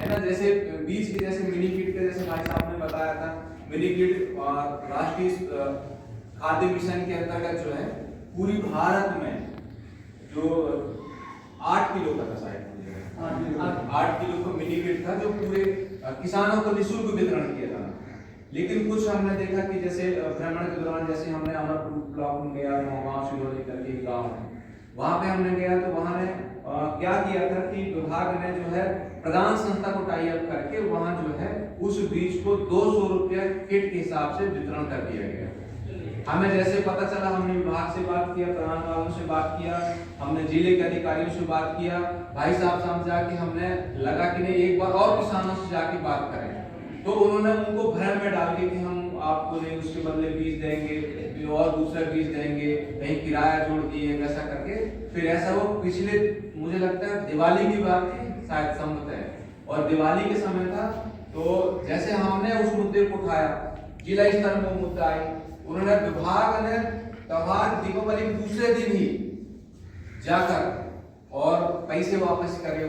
है ना। जैसे बीज के जैसे मिनी किट के जैसे भाई साहब ने बताया था, मिनी किट राष्ट्रीय खाद्य मिशन के अंतर्गत जो है पूरी भारत में जो 8 किलो का था शायद 8 किलो का मिनी किट था जो पूरे किसानों को निःशुल्क वितरण किया था। लेकिन कुछ हमने देखा कि जैसे भ्रमण के दौरान जैसे हमने अमरपुर ब्लॉक में गया, वहाँ सिरोही करके एक गाँव है, वहाँ पे हमने गया तो वहाँ ने क्या किया था कि विभाग ने जो है प्रदान संस्था को टाई अप करके वहाँ जो है उस बीज को 200 रुपया किट के हिसाब से वितरण कर दिया गया। हमें जैसे पता चला, हमने विभाग से बात किया, प्रधान वालों से बात किया, हमने जिले के अधिकारियों से बात किया, भाई साहब सामने जाके हमने लगा कि नहीं एक बार और किसानों से जाके बात करें। तो उन्होंने उनको भ्रम में डाल के कि हम आपको नहीं उसके बदले बीज देंगे और दूसरा बीज देंगे, कहीं किराया जोड़ दिए, वैसा करके फिर ऐसा वो पिछले मुझे लगता है दिवाली की बात थी शायद संमत है, और दिवाली के समय था। तो जैसे हमने उस मुद्दे को उठाया, जिला स्तर में वो मुद्दा आई, उन्होंने विभाग ने त्योहार दीपावली के दूसरे दिन ही जाकर और पैसे वापस करे।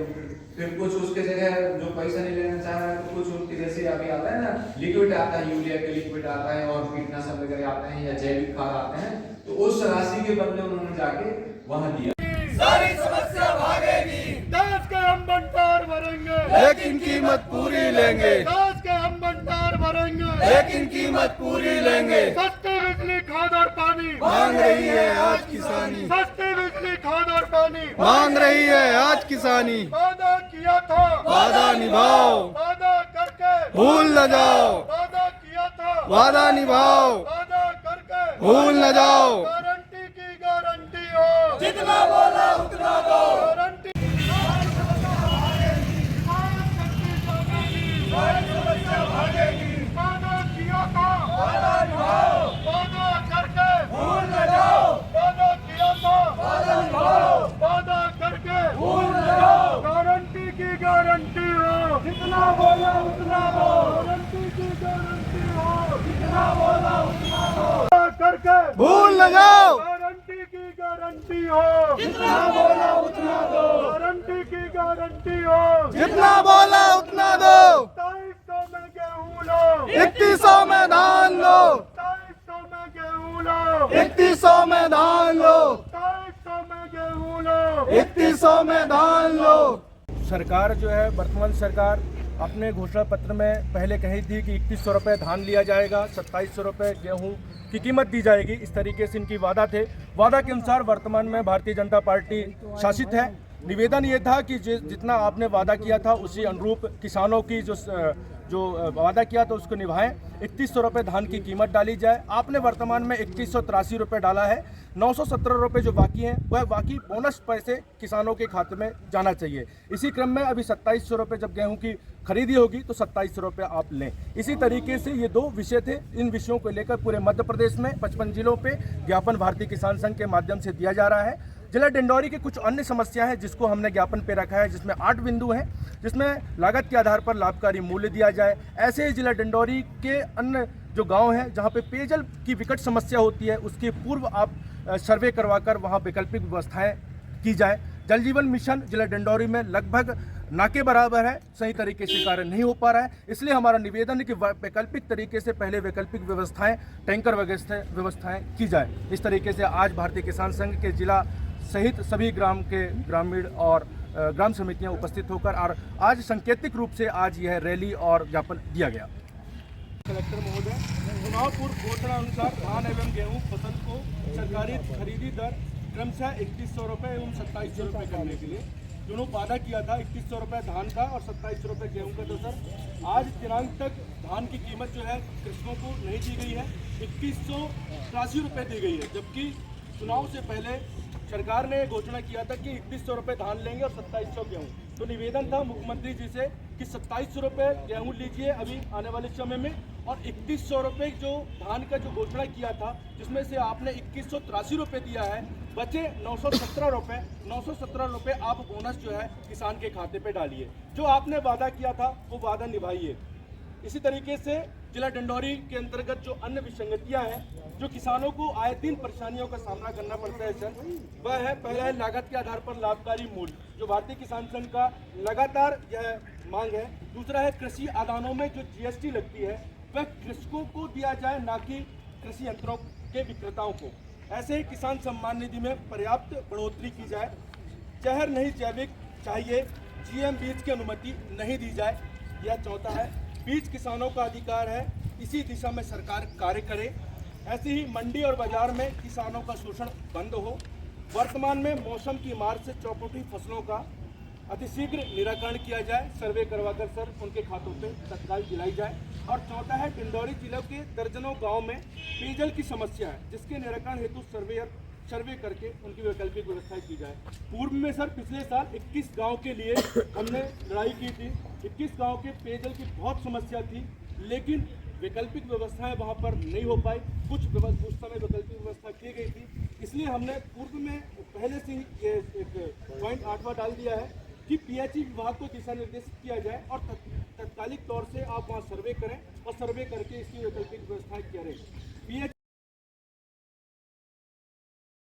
फिर कुछ उसके जगह जो पैसा नहीं लेना चाह रहा है तो कुछ उनके जैसे अभी आता है ना लिक्विड आता है, यूरिया के लिक्विड आता है और कीटनाशक वगैरह आते हैं या जैविक खाद आते हैं, तो उस राशि के बदले उन्होंने जाके वहां दिया। सारी समस्या भागेगी, देश के हम भंडार भरेंगे, लेकिन कीमत पूरी लेंगे, देश के हम भंडार भरेंगे, लेकिन कीमत पूरी लेंगे। सस्ती बिजली खाद और पानी मांग रही है आज किसानी, सस्ती बिजली खाद और पानी मांग रही है आज किसानी। वादा किया था, वादा निभाओ, वादा करके भूल न जाओ, वादा किया था, वादा निभाओ, वादा करके भूल न जाओ। गारंटी की गारंटी हो, जितना बोला उतना दो। गारंटी वादा किया था, वादा निभाओ, वादा करके भूल न जाओ, वादा किया था, वादा निभाओ, वादा करके भूल न जाओ। गारंटी की गारंटी हो, जितना बोला उतना दो, गारंटी की गारंटी हो, जितना बोला उतना दो। वादा करके भूल न जाओ, गारंटी की गारंटी हो, जितना बोला उतना दो, गारंटी की गारंटी हो। जितना बोला उतना दो। 2700 में गेहूं लो, 3100 में धान लो, 2700 में गेहूं लो, 3100 में धान लो, 2700 में गेहूं लो। 3100 में धान लो। सरकार जो है वर्तमान सरकार अपने घोषणा पत्र में पहले कही थी कि 3100 रुपये धान लिया जाएगा, 2700 रुपये गेहूँ की कीमत दी जाएगी, इस तरीके से इनकी वादा थे। वादा के अनुसार वर्तमान में भारतीय जनता पार्टी शासित है। निवेदन ये था कि जितना आपने वादा किया था उसी अनुरूप किसानों की जो वादा किया था उसको निभाएं। 3100 रुपये धान की कीमत डाली जाए। आपने वर्तमान में 3183 रुपये डाला है। 917 रुपये जो बाकी हैं वह बाकी बोनस पैसे किसानों के खाते में जाना चाहिए। इसी क्रम में अभी 2700 रुपये जब गेहूं की खरीदी होगी तो 2700 रुपये आप लें। इसी तरीके से ये दो विषय थे। इन विषयों को लेकर पूरे मध्य प्रदेश में 55 जिलों पे ज्ञापन भारतीय किसान संघ के माध्यम से दिया जा रहा है। जिला डिंडौरी की कुछ अन्य समस्या है जिसको हमने ज्ञापन पे रखा है, जिसमें 8 बिंदु हैं, जिसमें लागत के आधार पर लाभकारी मूल्य दिया जाए। ऐसे ही जिला डिंडौरी के अन्य जो गांव हैं जहां पे पेयजल की विकट समस्या होती है उसके पूर्व आप सर्वे करवाकर वहां वैकल्पिक व्यवस्थाएं की जाए। जल जीवन मिशन जिला डिंडौरी में लगभग ना के बराबर है, सही तरीके से कार्य नहीं हो पा रहा है। इसलिए हमारा निवेदन है कि वैकल्पिक तरीके से पहले वैकल्पिक व्यवस्थाएं, टैंकर व्यवस्थाएं की जाए। इस तरीके से आज भारतीय किसान संघ के जिला सहित सभी ग्राम के ग्रामीण और ग्राम समितियां उपस्थित होकर और आज सांकेतिक रूप से आज यह रैली और ज्ञापन दिया गया। कलेक्टर महोदय, चुनाव पूर्व घोषणा अनुसार धान एवं गेहूं फसल को सरकारी खरीदी दर क्रमशः 3100 रुपये एवं 2700 रुपये करने के लिए दोनों वादा किया था। 3100 रुपये धान का और 2700 रुपये गेहूं का। तो सर आज दिनांक तक धान की कीमत जो है कृषकों को नहीं दी गई है, 2183 रुपये दी गई है, जबकि चुनाव से पहले सरकार ने घोषणा किया था कि 3100 रुपये धान लेंगे और 2700 गेहूँ। तो निवेदन था मुख्यमंत्री जी से कि 2700 रुपये गेहूँ लीजिए अभी आने वाले समय में, और 3100 रुपये जो धान का जो घोषणा किया था जिसमें से आपने 2183 रुपये दिया है, बचे 917 रुपये। 917 रुपये आप बोनस जो है किसान के खाते पे डालिए। जो आपने वादा किया था वो वादा निभाइए। इसी तरीके से जिला डिंडौरी के अंतर्गत जो अन्य विसंगतियां हैं, जो किसानों को आए दिन परेशानियों का सामना करना पड़ता है सर, वह है पहला है लागत के आधार पर लाभकारी मूल्य, जो भारतीय किसान संघ का लगातार यह मांग है। दूसरा है कृषि आदानों में जो जीएसटी लगती है वह कृषकों को दिया जाए, ना कि कृषि यंत्रों के विक्रेताओं को। ऐसे ही किसान सम्मान निधि में पर्याप्त बढ़ोतरी की जाए। जहर नहीं जैविक चाहिए, जीएम बीज की अनुमति नहीं दी जाए। यह चौथा है बीज किसानों का अधिकार है, इसी दिशा में सरकार कार्य करे। ऐसे ही मंडी और बाजार में किसानों का शोषण बंद हो। वर्तमान में मौसम की मार से चौकुटी फसलों का अतिशीघ्र निराकरण किया जाए, सर्वे करवाकर सर उनके खातों पे तत्काल दिलाई जाए। और चौथा है डिंडौरी जिले के दर्जनों गांव में पेयजल की समस्या है, जिसके निराकरण हेतु सर्वे करके उनकी वैकल्पिक व्यवस्था की जाए। पूर्व में सर पिछले साल 21 गांव के लिए हमने लड़ाई की थी। 21 गांव के पेयजल की बहुत समस्या थी, लेकिन वैकल्पिक व्यवस्थाएं वहां पर नहीं हो पाई। कुछ समय वैकल्पिक व्यवस्था की गई थी, इसलिए हमने पूर्व में पहले से ही ये एक पॉइंट 8वां डाल दिया है कि पीएचई विभाग को दिशा निर्देशित किया जाए और तत्कालिक तौर से आप वहाँ सर्वे करें और सर्वे करके इसकी वैकल्पिक व्यवस्थाएं करें।